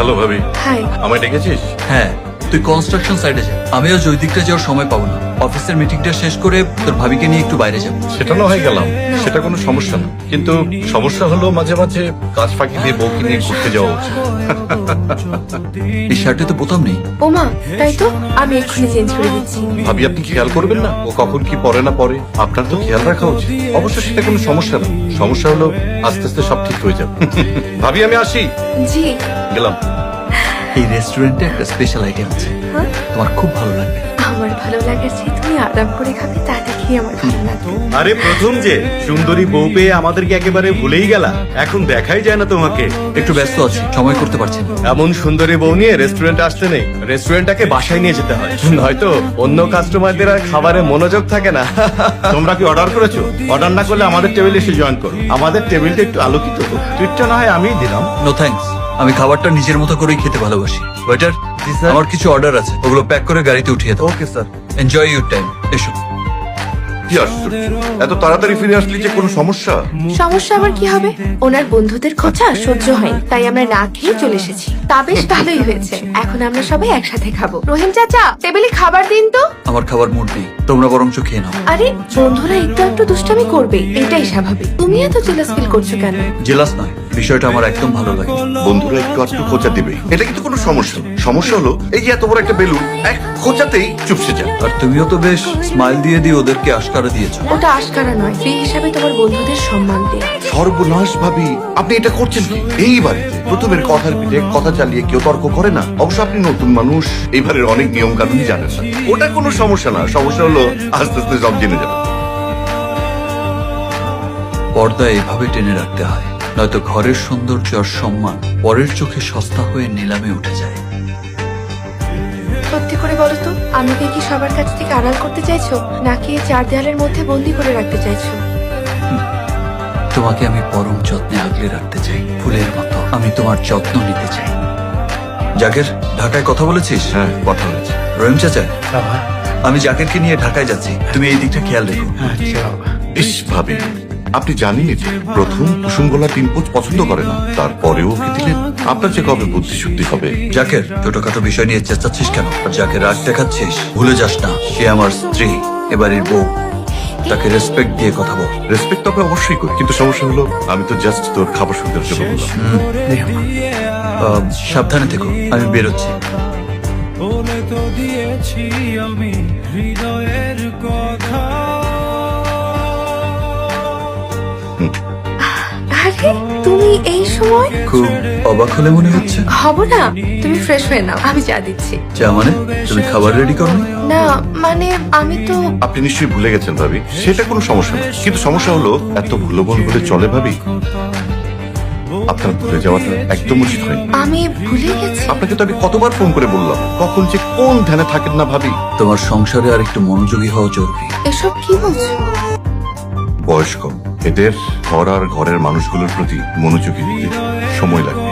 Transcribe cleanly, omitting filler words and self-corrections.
Hello ভাবি, high. আমায় ডেকেছিস? হ্যাঁ, তুই কনস্ট্রাকশন সাইডে যা। আমি আজ ওই দিকটা যাওয়ার সময় পাবো না। অফিসের মিটিংটা শেষ করে তোর ভাবিকে নিয়ে একটু বাইরে যাবো। সেটা না হয়ে গেলাম, সেটা কোনো সমস্যা না, কিন্তু সমস্যা হলো মাঝে মাঝে কাজ ফাঁকি দিয়ে বউকে নিয়ে ঘুরতে যাওয়া উচিত। এই শার্টে তো বোতাম নেই। ওমা, তাই তো আমি এক্ষুনি চেঞ্জ করে দিচ্ছি। ভাবি, আপনি খেয়াল করবেন না ও কখন কি পরে না পরে? আপনার তো খেয়াল রাখা উচিত। অবশ্য সেটা কোনো সমস্যা না, সমস্যা হলো আস্তে আস্তে সব ঠিক হয়ে যাবে। ভাবি, আমি আসি, জি। গেলাম। এই রেস্টুরেন্টে একটা স্পেশাল আইটেম আছে, হ্যাঁ? তোমার খুব ভালো লাগবে। আমার ভালো লাগার চেয়ে তুমি আরাম করে খাবে তা দেখেই আমার ভালো লাগবে। আরে প্রথম যে সুন্দরী বউ পেয়ে আমাদেরকে একেবারে ভুলেই গেলা, এখন দেখাই যায় না তোমাকে। একটু ব্যস্ত আছি, সময় করতে পারছি না। এমন সুন্দরী বউ নিয়ে রেস্টুরেন্টে আসতে নেই, রেস্টুরেন্টটাকে বাসায় নিয়ে যেতে হয়, নয়তো অন্য কাস্টমারদের আর খাবারে মনোযোগ থাকে না। তোমরা কি অর্ডার করেছো? অর্ডার না করলে আমাদের টেবিলে এসে জয়েন করো, আমাদের টেবিলটা একটু আলোকিত হোক। ট্রিটটা না হয় আমিই দিলাম। নো থ্যাঙ্কস, আমি খাবারটা নিজের মতো করেই খেতে ভালোবাসি। ওয়েটার, আমার কিছু অর্ডার আছে, ওগুলো প্যাক করে গাড়িতে উঠিয়ে দাও। Okay sir. Enjoy your time. এসো। কি আশ্চর্য, এত তাড়াতাড়ি ফিরে আসলি যে কোনো সমস্যা? সমস্যা আবার কি হবে? ওনার বন্ধুদের খোঁচা সহ্য হয়নি, তাই আমরা না খেয়ে চলে এসেছি। তা বেশ ভালোই হয়েছে, এখন আমরা সবাই একসাথে খাবো। রহিম চাচা, টেবিলে খাবার দিন তো। আমার খাবার মুড নেই, তোমরা বরঞ্চ খেয়ে নাও। আরে বন্ধুরা একটু একটু দুষ্টামি করবে, এটাই স্বাভাবিক। তুমি এত জেলাস ফিল করছো কেন? জেলাস নয়, বিষয়টা আমার একদম ভালো লাগে। বন্ধুরা একটু আধটু খোঁচা দিবে, এটা কিন্তু কোনো সমস্যা না। সমস্যা হলো এই যে এত বড় একটা বেলুন এক খোঁচাতেই চুপসে যায়। আর তুমিও তো বেশ স্মাইল দিয়ে দিয়ে ওদেরকে আশকারা দিয়েছো। ওটা আশকারা নয়, ফ্রি হিসাবে তোমার বন্ধুদের সম্মান দেয়া। সর্বনাশ ভাবি, আপনি এটা করছেন কি? এই বাড়িতে প্রথমের কথার পিঠে কথা চালিয়ে কেউ তর্ক করে না। অবশ্য আপনি নতুন মানুষ, এই বাড়ির অনেক নিয়ম কানুন জানেন না। ওটা কোনো সমস্যা না, সমস্যা হলো আস্তে আস্তে সব জেনে যাবে। পর্দা এভাবে টেনে রাখতে হয়, নয়তো ঘরের সৌন্দর্য আর সম্মান পরের চোখে সস্তা হয়ে নিলামে উঠে যায়। সত্যি করে বলো তো, আমাকে কি সবার কাছ থেকে আড়াল করতে চাইছো, নাকি এই চার দেয়ালের মধ্যে বন্দি করে রাখতে চাইছো? তোমাকে আমি পরম যত্নে আগলে রাখতে চাই, ফুলের মতো। আমি তোমার যত্ন নিতে চাই। জাকের, ঢাকায় কথা বলেছিস? হ্যাঁ, কথা হয়েছে। রহিম চাচা, আমি জাকেরকে নিয়ে ঢাকায় যাচ্ছি, তুমি এই দিকটা খেয়াল রেখো। ইস ভাবি, আপনি জানেনই তো প্রথম কুসুম গোলা 3 পোচ পছন্দ করে না, তারপরেও কি দিলেন? আপনার যে কবে বুদ্ধি শুদ্ধি হবে? জাকের, ছোটখাটো বিষয় নিয়ে চেঁচাচ্ছিস কেন? আর যাকে রাগ দেখাচ্ছিস, ভুলে যাস না সে আমার স্ত্রী, এবারের বউ। তাকে রেসপেক্ট দিয়ে কথা বল। রেসপেক্ট তো আমরা অবশ্যই করি, কিন্তু সমস্যা হলো আমি তো জাস্ট তোর খাবার সুন্দর জন্য বললাম। সাবধানে থেকো, আমি বেরোচ্ছি। বলে তো দিয়েছি আমি হৃদয়ের কথা। আরে তুমি এই সময়? খুব অবাক হলে মনে হচ্ছে। হব না, তুমি ফ্রেশ হয়ে নাও, আমি চা দিচ্ছি। যা মানে, তুমি খাবার রেডি করো? না মানে আমি তো। আপনি নিশ্চয়ই ভুলে গেছেন ভাবি, সেটা কোনো সমস্যা না, কিন্তু সমস্যা হলো এত ভুলো মন বলে চলে ভাবি? আপনার ভুলে যাওয়াটা একদম উচিত হয়নি। আমি ভুলে গেছি। আপনাকে তো আমি কতবার ফোন করে বললাম, কখন যে কোন ধ্যানে থাকেন না ভাবি। তোমার সংসারে আর একটু মনোযোগী হওয়া জরুরি। এসব কি বলছো? বয়স কম, এদের ঘর আর ঘরের মানুষগুলোর প্রতি মনোযোগী দিতে সময় লাগে।